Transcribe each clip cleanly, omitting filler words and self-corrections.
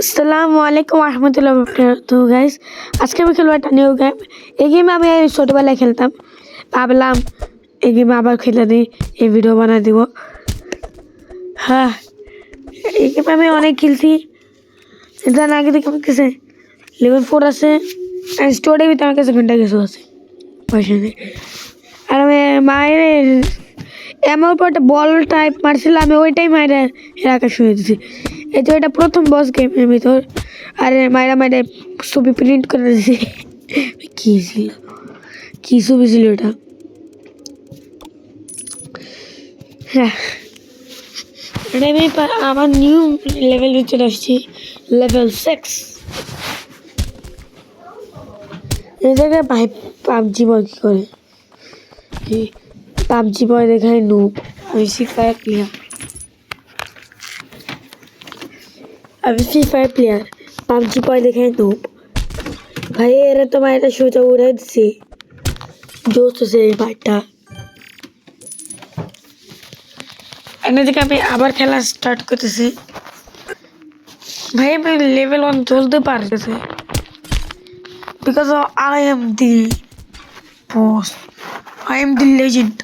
আসসালামু আলাইকুম রহমতুল্লাহ তো গাইস আজকে আমি খেলবো একটা নিউ গেম। এই গেমে আমি ছোটোবেলায় খেলতাম, ভাবলাম এই গেমে আবার খেলে দিই, এই ভিডিও বানা দিব। হ্যাঁ, এই গেমে আমি অনেক খেলছি। এটা আগে থেকে আমার কাছে লেভেল 4 আছে, আর স্টোরের ভিতরে আমার কাছে ঘন্টা কিছু আছে পয়সা নেই। আর আমি মায়ের এমন পর একটা বল টাইপ মারছিলাম, আমি ওইটাই মায়েরা এলাকা শুয়ে দিছি। এই তো এটা প্রথম বস গেমের ভিতর। আর মায়েরা মায়েরা ছবি প্রিন্ট করে দিয়েছি। কী ছিল, কী ছবি ছিল এটা? হ্যাঁ, এটা আমি আমার নিউ লেভেল চলে আসছি, লেভেল 6। এই জায়গায় ভাই পাবজি বয় কী করে? পাবজি বয় দেখায় নুব, আমি ফ্রি ফায়ার প্লেয়ার। আমি ফ্রি ফায়ার প্লেয়ার, পাবজি বয় দেখায় নুব। ভাই এরা তো মায়েরা সোজা উড়াই দিছে, জোস আছে এই বাইকটা। এনে থেকে আমি আবার খেলা স্টার্ট করতেছি। ভাই আমি লেভেল 1 চলতে পারতেছে, because I am the boss, I am the legend.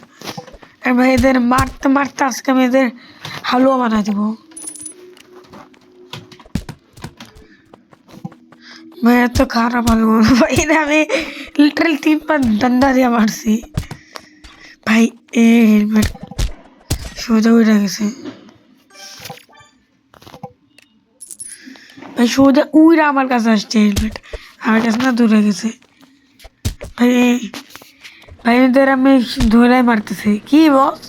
আর ভাই এদের মারতে মারতে আজকে আমি এদের হালুয়া বানাই দেবো। ভাই এত খারাপ হালুয়া ভাই, আমি লিটারালি 3 বার ডান্ডা দিয়ে মারছি। ভাই এ হেলমেট সোজা উঠে গেছে, ভাই সোজা উইরা আমার কাছে আসছে হেলমেট, আমার কাছে না দূরে গেছে। ভাই ভাই এদের আমি ধরে মারতেছি কি বস?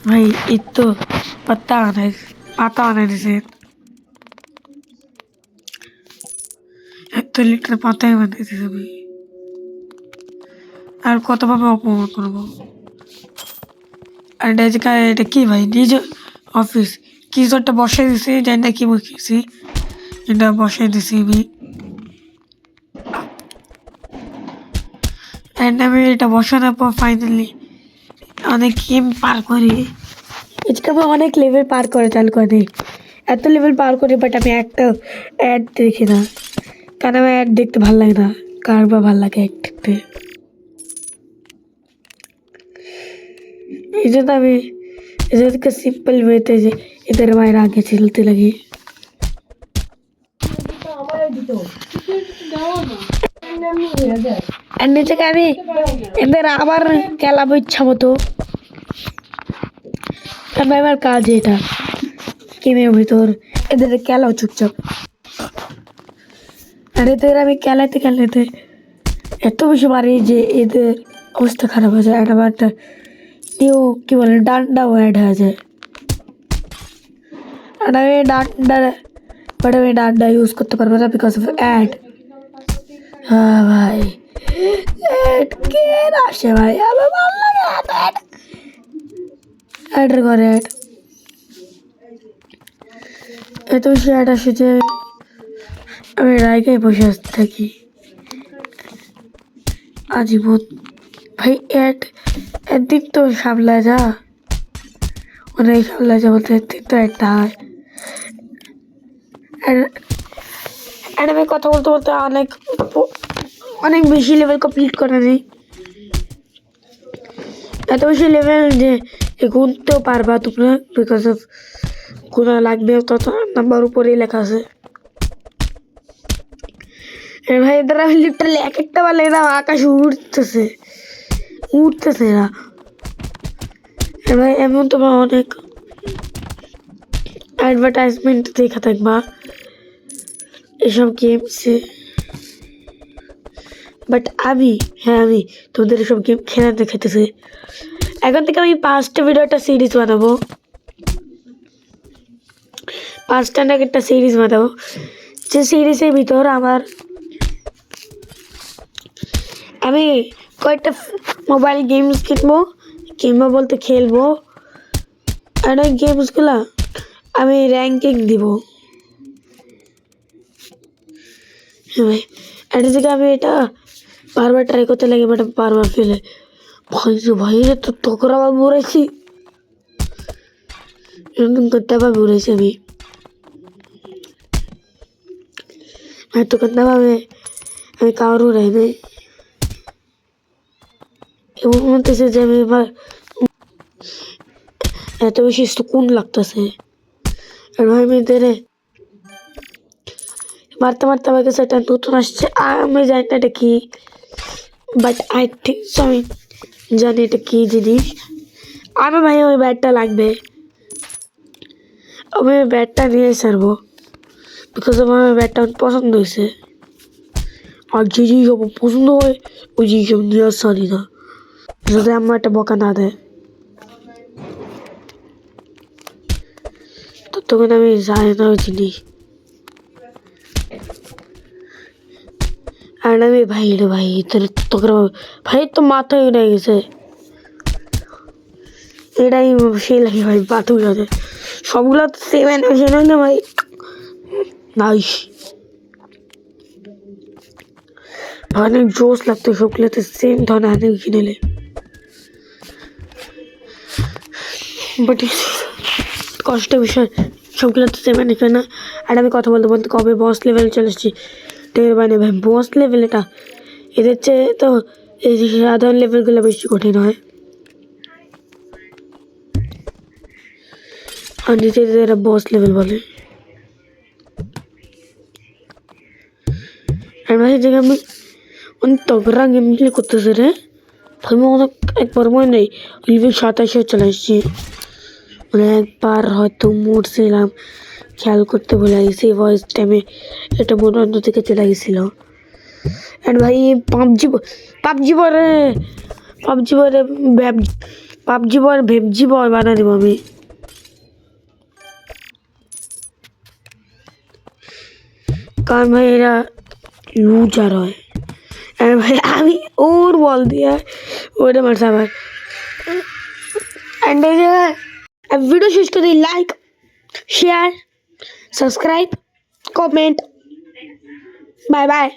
ভাই এই তো পাতা আনাই দিছে, এত লিটার পাতাই বানাইতেছে। ভাই আর কতভাবে অপমান করবো? আর এটা কি ভাই, নিজ অফিস কিছু একটা বসাই দিছি, জানি না কি বসেছি, এটা বসাই দিছি আমি। অ্যান্ড আমি এটা বসানোর পর ফাইনালি অনেক গেম পার করি। আজকে আমি অনেক লেভেল পার করে চালু করে, এত লেভেল পার করি, বাট আমি একটা অ্যাড দেখি না, কারণ আমার অ্যাড দেখতে ভালো লাগে না। কার বা ভালো লাগে অ্যাড দেখতে, এই জন্য আমি এদেরকে সিম্পল ওয়েতে যে এদের মায়ের আগে চলতে লাগে। আর নিচে আমি এদের আবার খেলাবো ইচ্ছা মতো। আমার কাজ এটা গেমের ভিতর এদের খেলাও চুপচাপ। আর এদের আমি খেলাতে এত বেশি মারি যে এদের অবস্থা খারাপ হয়ে যায়। একটা নিউ কি বলে ডান্ডাও অ্যাড হয়ে যায়। আর আমি ডান্ডা ইউজ করতে পারবো না বিকজ অফ অ্যাড। হ্যাঁ ভাই, অ্যাড কে আসে ভাই, আমার ভালো লাগে অ্যাড, অ্যাডের ঘরে অ্যাড এত বেশি অ্যাড আসে যে আমি রায়গায় বসে আসতে থাকি আজীবন। ভাই একদিন তো সামলা যা, অনেক সামলা যা বলতে একদিন তো একটা হয়। আর আমি কথা বলতে বলতে অনেক বেশি লেভেল কমপ্লিট করে নিই, এত বেশি লেভেল যে গুনতেও পারবা তোমরা, বিকজ অফ গুণা লাগবে তত নাম্বার উপরেই লেখা আছে। ভাই এদের আমি লিটারালি এক একটা বার এরা আকাশে উঠতেছে না। ভাই এমন তোমার অনেক অ্যাডভার্টাইজমেন্ট দেখা থাকবা এসব গেমসে, বাট আমি তোদের সব গেম খেলাতে খেতেছি। এখন থেকে আমি 5টা ভিডিওটা সিরিজ বানাবো, 5টা না একটা সিরিজ বানাবো, যে সিরিজের ভিতর আমি কয়েকটা মোবাইল গেমস কিনবো বলতে খেলবো। আর ওই গেমসগুলো আমি র্যাঙ্কিং দিব। হ্যাঁ ভাই, এটা থেকে আমি এটা বারবার ট্রাই করতে লাগে, বাট বারবার ফেলে। ভাই তো তকরা ভাবে উড়েছি, এরকম করতে ভাবে উড়েছি আমি। এত গন্দাভাবে আমি কারো রাই নাই এবং মনতেছে যে আমি এবার এত বেশি সুকুন লাগতেছে। আর ভাই মেয়েদের মারতে মারতে আমার কাছে একটা নতুন আসছে, আমি জানি না এটা কি, বাট আই থিঙ্ক আমি জানি এটা কি জিনিস। আমার ভাই ওই ব্যাটটা লাগবে, আমি ওই ব্যাটটা নিয়ে ছাড়বো বিকজ আমার ওই ব্যাটটা পছন্দ হয়েছে। আর যে জিনিস আমার পছন্দ হয় ওই জিনিস আমি নিয়ে ছাড়ি না, যদি আমার একটা বকা না দেয় ততক্ষণ আমি জানি না ওই জিনিস। আর আমি ভাই রে ভাই তোকে ভাই তো মাথায় উঠে গেছে, এটাই সেই লাগে ভাই বাথু যাতে সবগুলো তো সেম অ্যানিমেশন হয় না ভাই। নাইস, অনেক জোশ লাগতো সবগুলোতে সেম ধরনের অ্যানিমেশন এলে, বাট কষ্টের বিষয় সবগুলো তো সেম অ্যানিমেশন না। আর আমি কথা বলতে বলতে কবে বস লেভেল চলে এসেছি টের বাইরে ভাই। বস লেভেল এটা এদের চেয়ে তো এই সাধারণ লেভেলগুলো বেশি কঠিন হয়, আর নিজেদের এরা বস লেভেল বলে। আর ভাই যে আমি অনেক তগড়া গেম প্লে করতেছে রে, আমি অনেক একবার মনে নেই লেভেল 27-এ চলে এসেছি, মানে একবার হয়তো মরছিলাম খেয়াল করতে ভুলে গেছি ভয়েস টাইমে, এটা মনে অন্য থেকে চলে গেছিলো। অ্যান্ড ভাই পাবজি পাবজি পরে পাবজি পরে পাবজি পর ভেবজি বয় বানা দেবো আমি। কারণ ভাই এরা লুজার হয়, আর ভাই আমি ওর বল দিয়ে ওটা মারছে আমার। অ্যান্ড এই যে ভিডিও শেষ করে দিই, like share subscribe comment, bye bye.